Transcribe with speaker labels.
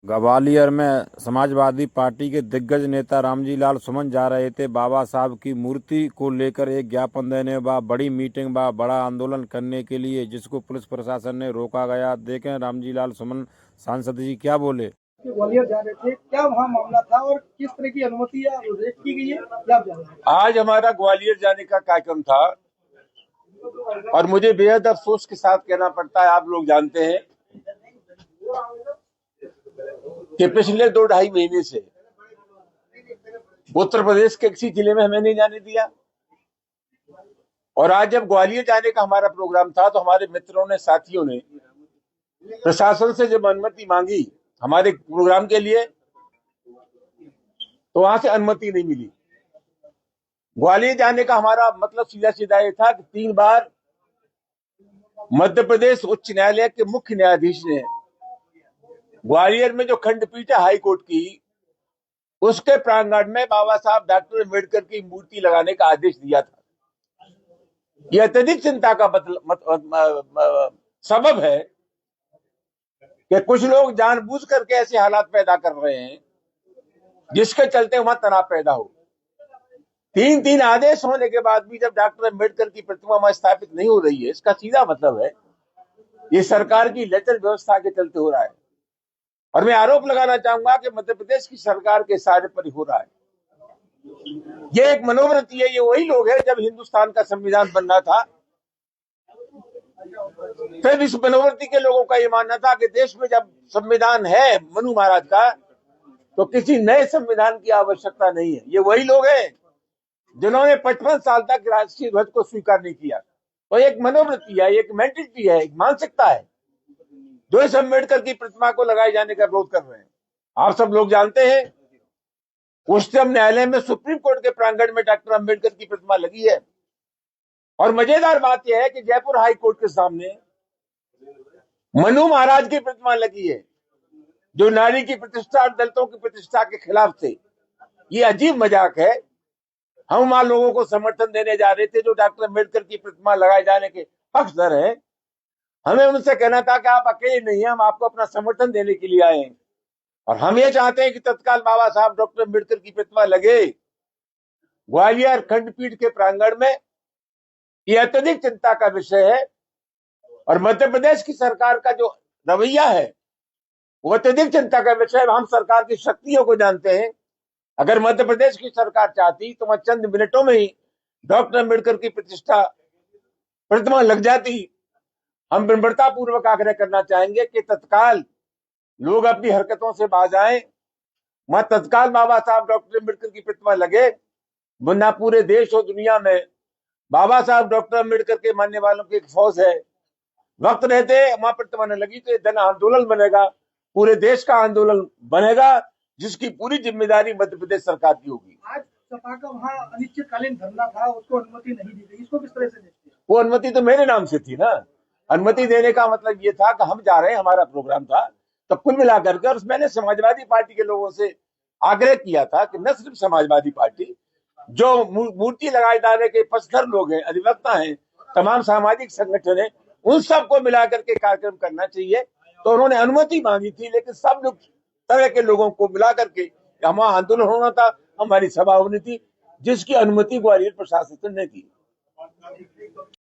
Speaker 1: ग्वालियर में समाजवादी पार्टी के दिग्गज नेता रामजी लाल सुमन जा रहे थे बाबा साहब की मूर्ति को लेकर एक ज्ञापन देने व बड़ी मीटिंग व बड़ा आंदोलन करने के लिए, जिसको पुलिस प्रशासन ने रोका गया। देखें रामजी लाल सुमन सांसद जी क्या बोले।
Speaker 2: ग्वालियर जा रहे थे, क्या वहाँ मामला था और किस तरह की अनुमति या रेट की गई है, क्या आप जान रहे हैं?
Speaker 3: आज हमारा ग्वालियर जाने का कार्यक्रम था और मुझे बेहद अफसोस के साथ कहना पड़ता है, आप लोग जानते हैं कि पिछले 2-2.5 महीने से उत्तर प्रदेश के किसी जिले में हमें नहीं जाने दिया। और आज जब ग्वालियर जाने का हमारा प्रोग्राम था तो हमारे मित्रों ने, साथियों ने प्रशासन से जब अनुमति मांगी हमारे प्रोग्राम के लिए, तो वहां से अनुमति नहीं मिली। ग्वालियर जाने का हमारा मतलब सीधा सीधा ये था कि 3 बार मध्य प्रदेश उच्च न्यायालय के मुख्य न्यायाधीश ने ग्वालियर में जो खंडपीठ है हाई कोर्ट की, उसके प्रांगण में बाबा साहब डॉक्टर अम्बेडकर की मूर्ति लगाने का आदेश दिया था। यह अत्यधिक चिंता का सबब है कि कुछ लोग जानबूझ करके ऐसे हालात पैदा कर रहे हैं जिसके चलते वहां तनाव पैदा हो। 3 आदेश होने के बाद भी जब डॉक्टर अम्बेडकर की प्रतिमा वहां स्थापित नहीं हो रही है, इसका सीधा मतलब है ये सरकार की लचर व्यवस्था के चलते हो रहा है। और मैं आरोप लगाना चाहूंगा कि मध्य प्रदेश की सरकार के इशारे पर ही हो रहा है। ये एक मनोवृत्ति है। ये वही लोग हैं, जब हिंदुस्तान का संविधान बनना था फिर इस मनोवृत्ति के लोगों का ये मानना था कि देश में जब संविधान है मनु महाराज का, तो किसी नए संविधान की आवश्यकता नहीं है। ये वही लोग हैं जिन्होंने 55 साल तक राष्ट्रीय ध्वज को स्वीकार नहीं किया। तो एक मनोवृत्ति है, एक मेंटेलिटी है, एक मानसिकता है जो इस अम्बेडकर की प्रतिमा को लगाए जाने का विरोध कर रहे हैं। आप सब लोग जानते हैं उच्चतम न्यायालय में, सुप्रीम कोर्ट के प्रांगण में डॉक्टर अम्बेडकर की प्रतिमा लगी है। और मजेदार बात यह है कि जयपुर हाई कोर्ट के सामने मनु महाराज की प्रतिमा लगी है, जो नारी की प्रतिष्ठा और दलितों की प्रतिष्ठा के खिलाफ थे। ये अजीब मजाक है। हम वहां लोगों को समर्थन देने जा रहे थे जो डॉक्टर अम्बेडकर की प्रतिमा लगाए जाने के हकदार हैं। हमें उनसे कहना था कि आप अकेले नहीं हैं, हम आपको अपना समर्थन देने के लिए आए हैं और हम ये चाहते हैं कि तत्काल बाबा साहब डॉक्टर अम्बेडकर की प्रतिमा लगे ग्वालियर खंडपीठ के प्रांगण में। यह अत्यधिक चिंता का विषय है और मध्य प्रदेश की सरकार का जो रवैया है वो अत्यधिक चिंता का विषय है। हम सरकार की शक्तियों को जानते हैं। अगर मध्य प्रदेश की सरकार चाहती तो वह चंद मिनटों में ही डॉक्टर अम्बेडकर की प्रतिमा लग जाती। हम विनम्रता पूर्वक आग्रह करना चाहेंगे कि तत्काल लोग अपनी हरकतों से बाज आए, वहां तत्काल बाबा साहब डॉक्टर अम्बेडकर की प्रतिमा लगे। वरना पूरे देश और दुनिया में बाबा साहब डॉक्टर अम्बेडकर के मानने वालों की एक फौज है। वक्त रहते वहां प्रतिमा न लगी तो ये जन आंदोलन बनेगा, पूरे देश का आंदोलन बनेगा, जिसकी पूरी जिम्मेदारी मध्य प्रदेश सरकार की होगी।
Speaker 2: आज सपा का वहाँ अनिश्चितकालीन धरना था, उसको अनुमति नहीं दी गई, इसको किस तरह से देखते हैं?
Speaker 3: वो अनुमति तो मेरे नाम से थी ना। अनुमति देने का मतलब ये था कि हम जा रहे हैं, हमारा प्रोग्राम था। तो कुल मिलाकर के, और मैंने समाजवादी पार्टी के लोगों से आग्रह किया था कि न सिर्फ समाजवादी पार्टी, जो मूर्ति लगाए जाने के पक्षधर लोग हैं, अधिवक्ता हैं, तमाम सामाजिक संगठन है, उन सबको मिलाकर के कार्यक्रम करना चाहिए। तो उन्होंने अनुमति मांगी थी, लेकिन सब लोग तरह के लोगों को मिलाकर के हमारा आंदोलन होना था, हमारी सभा होनी थी, जिसकी अनुमति ग्वालियर प्रशासन ने दी।